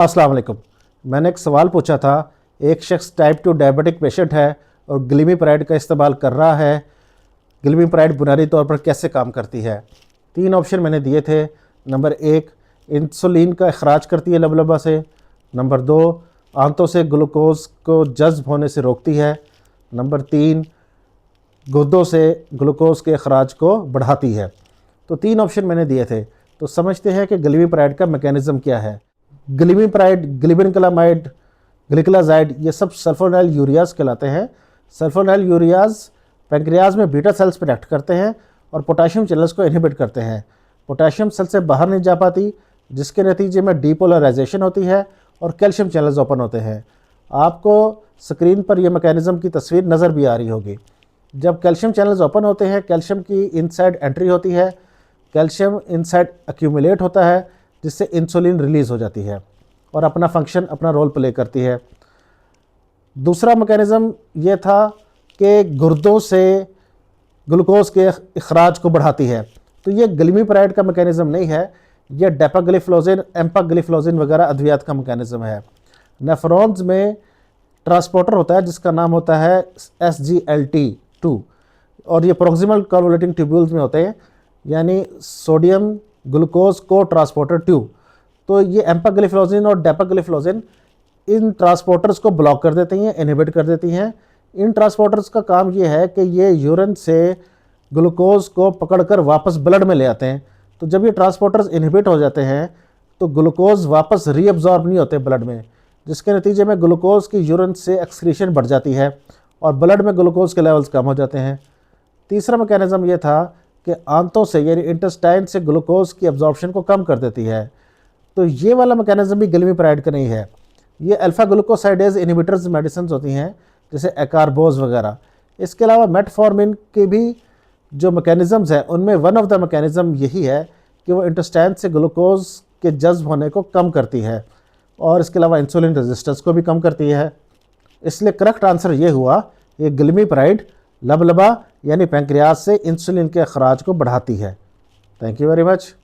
अस्सलाम वालेकुम। मैंने एक सवाल पूछा था। एक शख्स टाइप 2 डायबिटिक पेशेंट है और ग्लिमीप्राइड का इस्तेमाल कर रहा है। ग्लिमीप्राइड बुनियादी तौर पर कैसे काम करती है? 3 ऑप्शन मैंने दिए थे। नंबर 1, इंसुलिन का अखराज करती है लबलबा से। नंबर 2, आंतों से ग्लूकोज को जज्ब होने से रोकती है। नंबर 3, गुर्दों से ग्लूकोज के अखराज को बढ़ाती है। तो 3 ऑप्शन मैंने दिए थे। तो समझते हैं कि ग्लिमीप्राइड का मैकेनिज़्म क्या है। ग्लिमीप्राइड, ग्लिबिनक्लामाइड, ग्लिकलाजाइड, ये सब सल्फोनाइल यूरियाज कहलाते हैं। सल्फोनाइल यूरियाज पैंक्रियाज में बीटा सेल्स पर एक्ट करते हैं और पोटाशियम चैनल्स को इनहिबिट करते हैं। पोटाशियम सेल से बाहर नहीं जा पाती, जिसके नतीजे में डीपोलराइजेशन होती है और कैल्शियम चैनल्स ओपन होते हैं। आपको स्क्रीन पर यह मैकेनिज़्म की तस्वीर नज़र भी आ रही होगी। जब कैल्शियम चैनल्स ओपन होते हैं, कैल्शियम की इनसाइड एंट्री होती है, कैल्शियम इनसाइड एक्यूमुलेट होता है, जिससे इंसुलिन रिलीज़ हो जाती है और अपना फंक्शन, अपना रोल प्ले करती है। दूसरा मैकेनिज़्म ये था कि गुर्दों से ग्लूकोज के अखराज को बढ़ाती है। तो ये ग्लिमीप्राइड का मैकेनिज़्म नहीं है, ये डेपाग्लिफ्लोजिन, एम्पाग्लिफ्लोजिन वगैरह अद्वियात का मैकेनिज़्म है। नेफ्रॉन्स में ट्रांसपोर्टर होता है जिसका नाम होता है SGLT2 और ये प्रोक्सिमल कन्वोल्यूटिंग ट्यूब्यूल्स में होते हैं, यानी सोडियम ग्लूकोज को ट्रांसपोर्टर ट्यूब। तो ये एम्पाग्लिफ्लोजिन और डेपाग्लिफ्लोजिन इन ट्रांसपोर्टर्स को ब्लॉक कर देती हैं, इनहिबिट कर देती हैं। इन ट्रांसपोर्टर्स का काम ये है कि ये यूरिन से ग्लूकोज को पकड़कर वापस ब्लड में ले आते हैं। तो जब ये ट्रांसपोर्टर्स इनहिबिट हो जाते हैं तो ग्लूकोज वापस रीअब्जॉर्ब नहीं होते ब्लड में, जिसके नतीजे में ग्लूकोज की यूरिन से एक्सक्रीशन बढ़ जाती है और ब्लड में ग्लूकोज के लेवल्स कम हो जाते हैं। तीसरा मैकेनिज़्म ये था कि आंतों से यानी इंटेस्टाइन से ग्लूकोज की एब्जॉर्प्शन को कम कर देती है। तो ये वाला मैकेनिज़्म भी ग्लिमीप्राइड का नहीं है। ये अल्फ़ा ग्लूकोसाइडेज इनहिबिटर्स मेडिसिन होती हैं, जैसे एकार्बोज वगैरह। इसके अलावा मेटफॉर्मिन के भी जो मैकेनिज़म्स हैं उनमें वन ऑफ द मैकेनिज़्म यही है कि वो इंटेस्टाइन से ग्लूकोज के जज्ब होने को कम करती है और इसके अलावा इंसुलिन रेजिस्टेंस को भी कम करती है। इसलिए करेक्ट आंसर ये हुआ, ये ग्लिमीप्राइड लबलबा यानी पैंक्रियाज से इंसुलिन के अखराज को बढ़ाती है। Thank you very much.